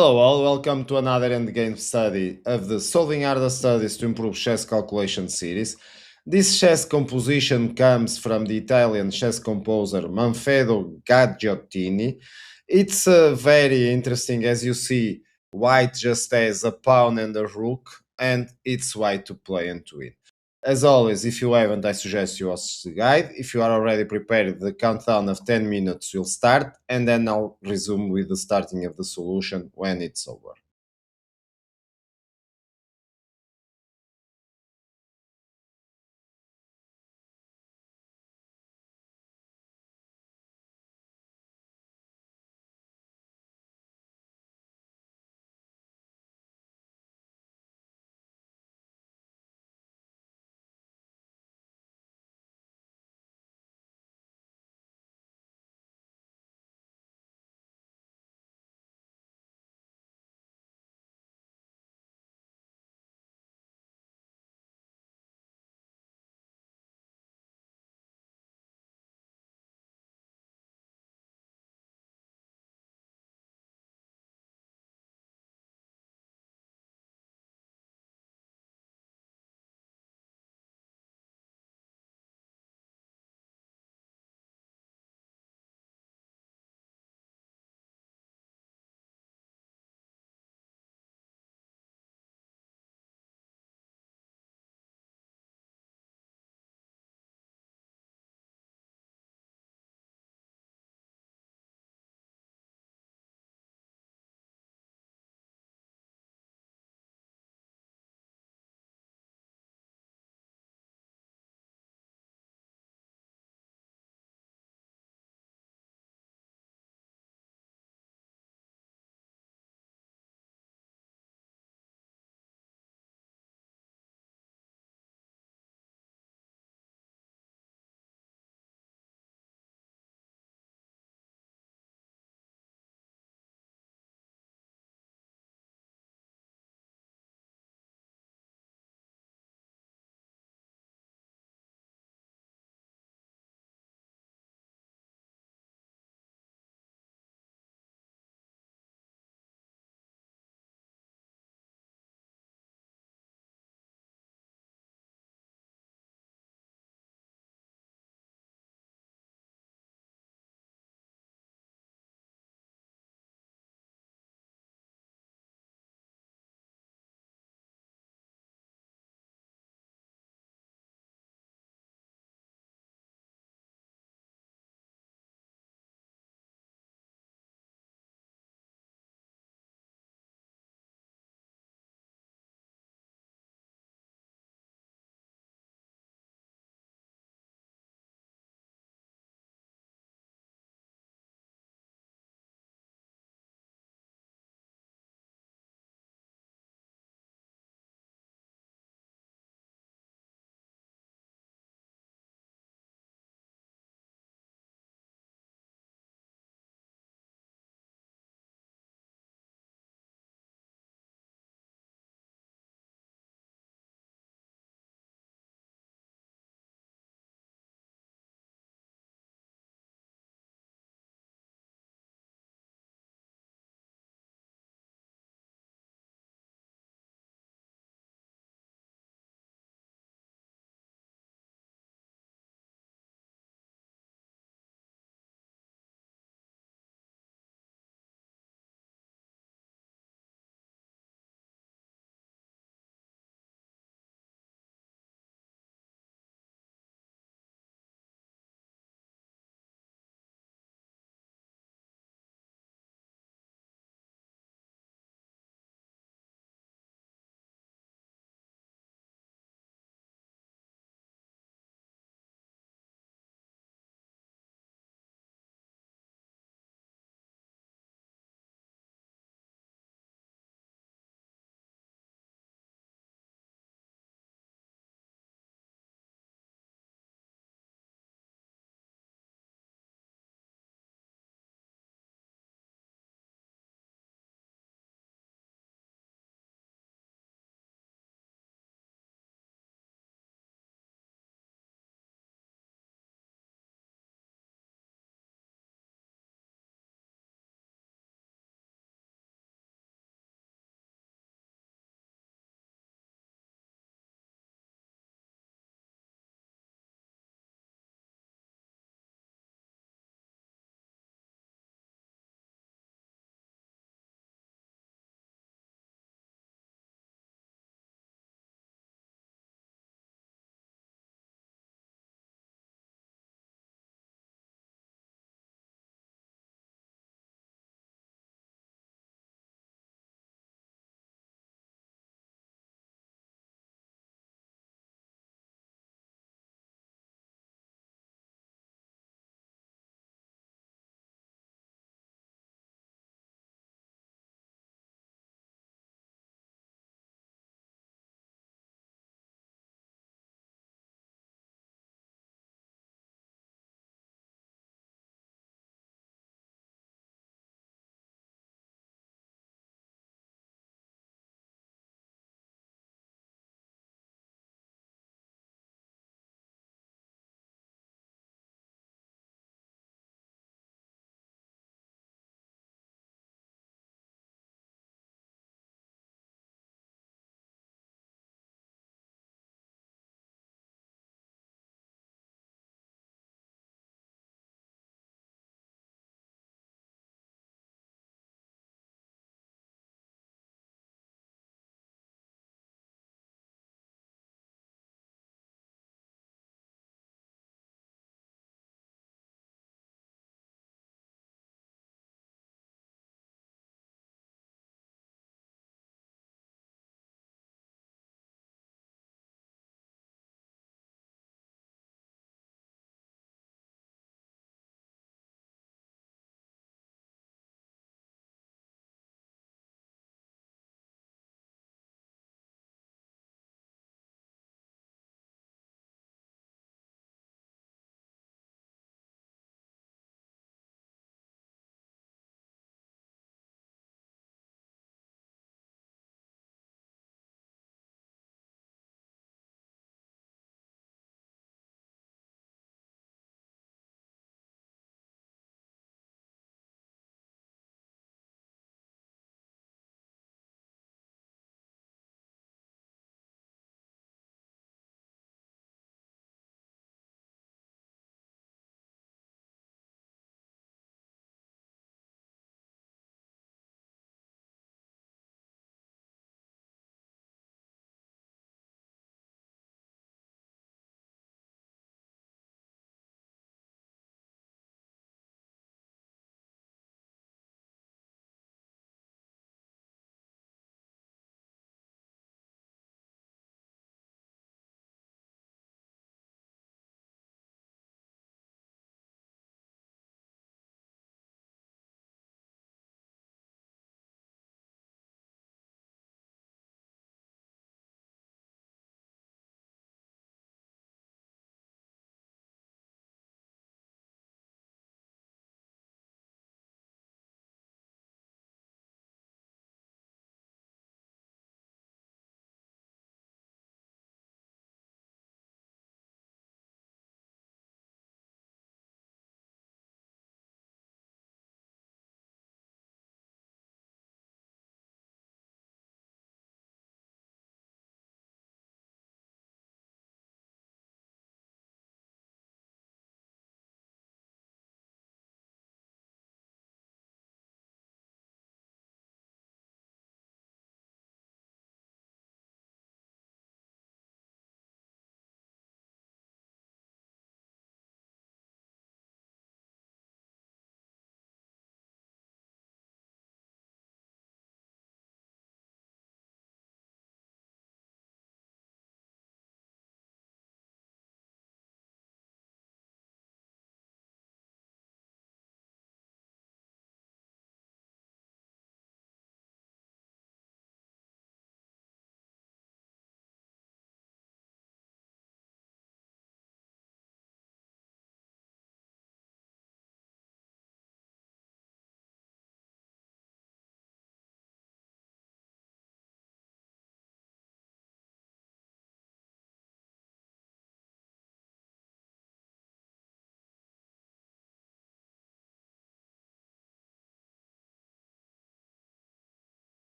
Hello all, welcome to another endgame study of the Solving Harder Studies to Improve Chess Calculation series. This chess composition comes from the Italian chess composer Manfedo Gaggiottini. It's very interesting. As you see, white just has a pawn and a rook, and it's white to play and to win. As always, if you haven't, I suggest you watch the guide. If you are already prepared, the countdown of 10 minutes will start, and then I'll resume with the starting of the solution when it's over.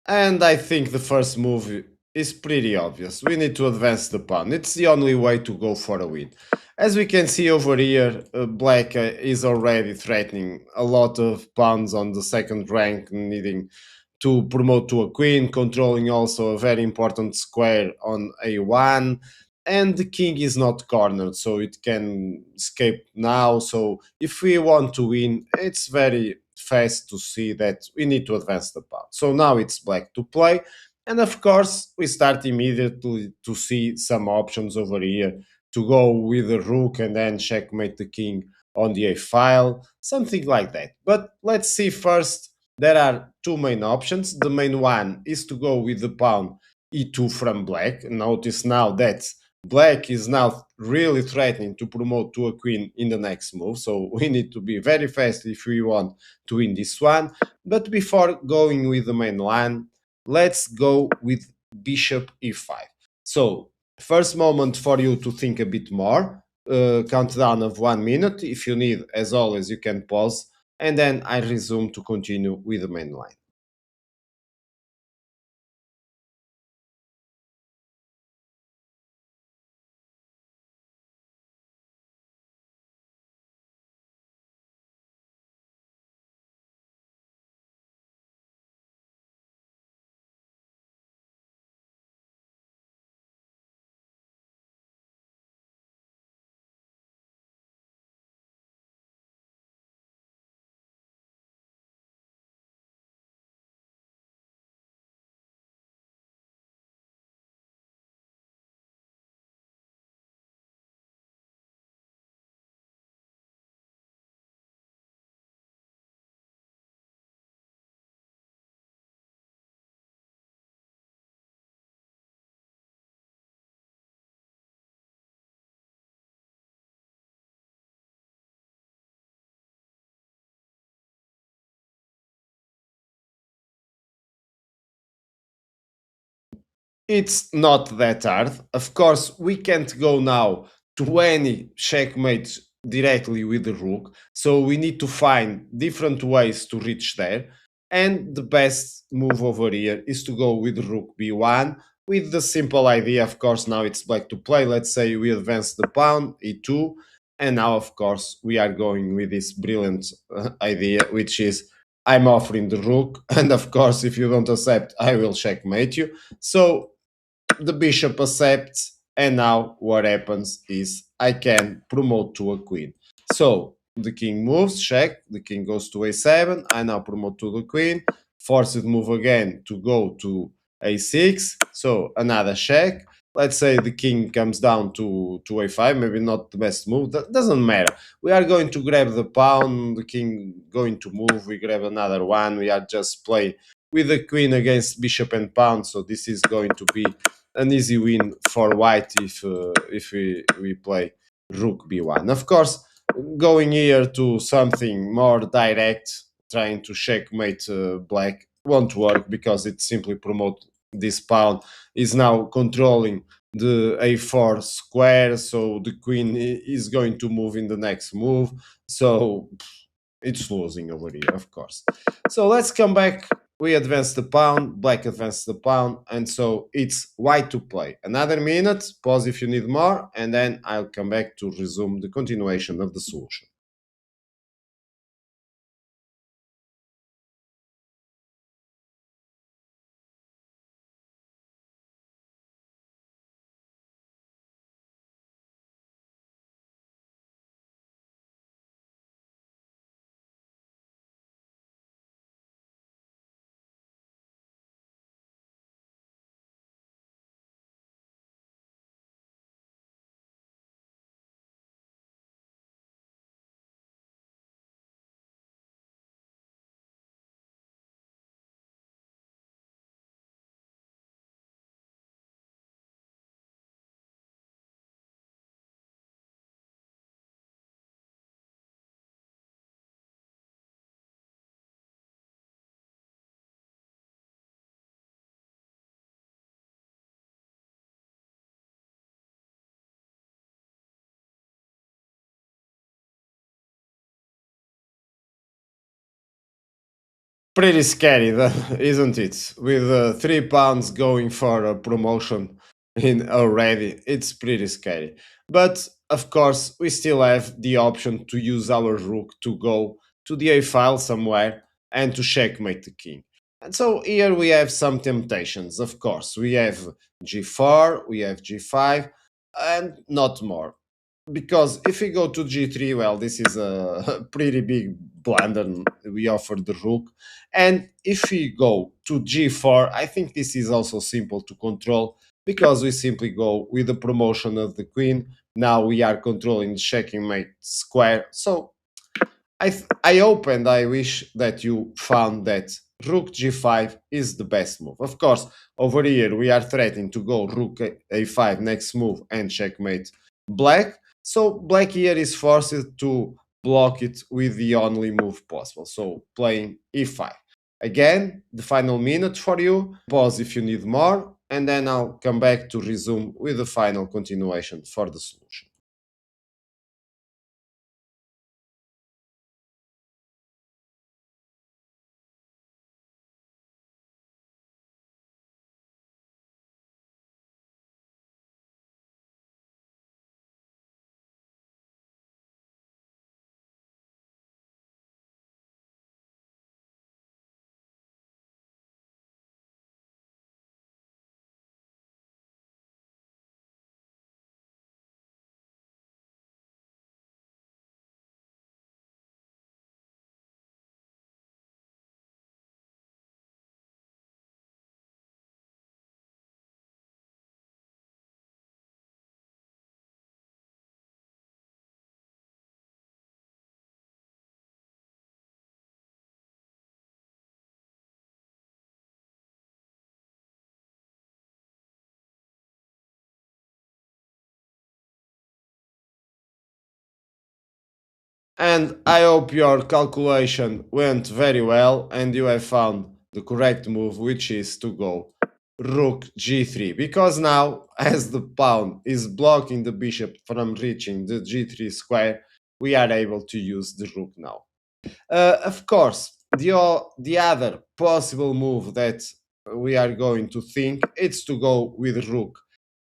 And I think the first move is pretty obvious. We need to advance the pawn. It's the only way to go for a win. As we can see over here, black is already threatening a lot of pawns on the second rank, needing to promote to a queen, controlling also a very important square on a1. And the king is not cornered, so it can escape now. So if we want to win, it's very fast to see that we need to advance the pawn. So now it's black to play. And of course, we start immediately to see some options over here to go with the rook and then checkmate the king on the a file, something like that. But let's see first. There are two main options. The main one is to go with the pawn e2 from black. Notice now that black is now really threatening to promote to a queen in the next move. So we need to be very fast if we want to win this one. But before going with the main line, let's go with bishop e5. So first moment for you to think a bit more. Countdown of 1 minute. If you need, as always, you can pause, and then I resume to continue with the main line. It's not that hard. Of course, we can't go now to any checkmate directly with the rook. So we need to find different ways to reach there. And the best move over here is to go with rook b1 with the simple idea. Of course, now it's black to play. Let's say we advance the pawn, e2. And now, of course, we are going with this brilliant idea, which is I'm offering the rook. And of course, if you don't accept, I will checkmate you. So the bishop accepts, and now what happens is I can promote to a queen. So the king moves, check, the king goes to a7, I now promote to the queen, force it move again to go to a6, so another check. Let's say the king comes down to a5, maybe not the best move, that doesn't matter. We are going to grab the pawn, the king going to move, we grab another one, we are just playing with the queen against bishop and pawn, so this is going to be an easy win for white if we play rook b1. Of course, going here to something more direct, trying to checkmate black won't work because it simply promote this pawn is now controlling the a4 square, so the queen is going to move in the next move. So it's losing over here, of course. So let's come back. We advance the pawn, black advances the pawn, and so it's white to play. Another minute, pause if you need more, and then I'll come back to resume the continuation of the solution. Pretty scary, isn't it? With £3 going for a promotion in already, it's pretty scary. But of course, we still have the option to use our rook to go to the a file somewhere and to checkmate the king. And so here we have some temptations. Of course, we have g4, we have g5, and not more. Because if we go to g3, well, this is a pretty big blunder. We offer the rook, and if we go to g4, I think this is also simple to control because we simply go with the promotion of the queen. Now we are controlling the checkmate square. So I hope and I wish that you found that rook g5 is the best move. Of course, over here we are threatening to go rook a5 next move and checkmate black. So black here is forced to block it with the only move possible. So playing e5. Again, the final minute for you. Pause if you need more, and then I'll come back to resume with the final continuation for the solution. And I hope your calculation went very well and you have found the correct move, which is to go rook g3. Because now, as the pawn is blocking the bishop from reaching the g3 square, we are able to use the rook now. Of course, the other possible move that we are going to think it's to go with rook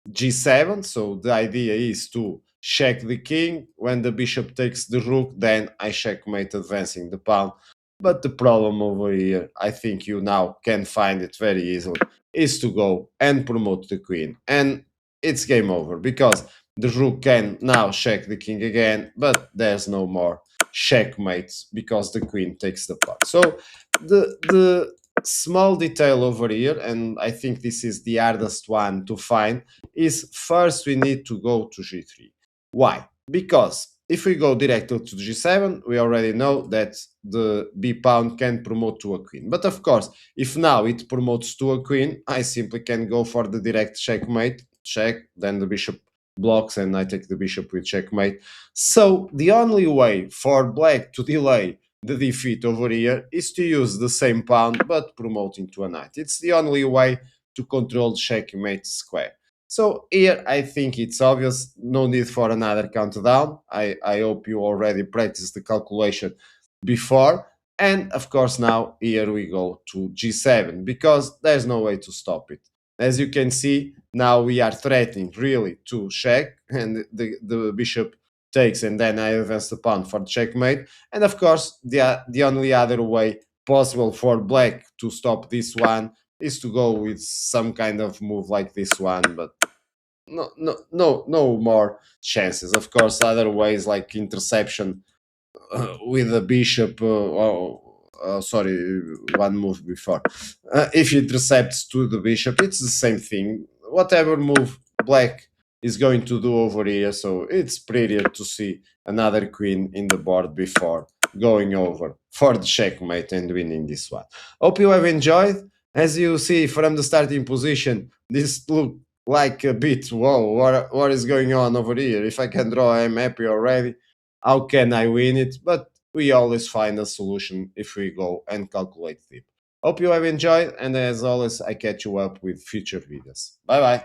g7. So the idea is to check the king. When the bishop takes the rook, then I checkmate advancing the pawn. But the problem over here, I think you now can find it very easily, is to go and promote the queen. And it's game over because the rook can now check the king again, but there's no more checkmates because the queen takes the pawn. So the small detail over here, and I think this is the hardest one to find, is first we need to go to g3. Why? Because if we go directly to g7, we already know that the b pawn can promote to a queen. But of course, if now it promotes to a queen, I simply can go for the direct checkmate, check, then the bishop blocks and I take the bishop with checkmate. So the only way for black to delay the defeat over here is to use the same pawn but promoting to a knight. It's the only way to control checkmate square. So here I think it's obvious, no need for another countdown. I hope you already practiced the calculation before. And of course now here we go to g7 because there's no way to stop it. As you can see, now we are threatening really to check and the bishop takes and then I advance the pawn for checkmate. And of course, the only other way possible for black to stop this one is to go with some kind of move like this one, but no more chances. Of course, other ways like interception with a bishop. Sorry, one move before. If it intercepts to the bishop, it's the same thing. Whatever move black is going to do over here, so it's prettier to see another queen in the board before going over for the checkmate and winning this one. Hope you have enjoyed. As you see from the starting position, this look like a bit, whoa, what is going on over here? If I can draw, I'm happy already. How can I win it? But we always find a solution if we go and calculate deep. Hope you have enjoyed, and as always, I catch you up with future videos. Bye bye.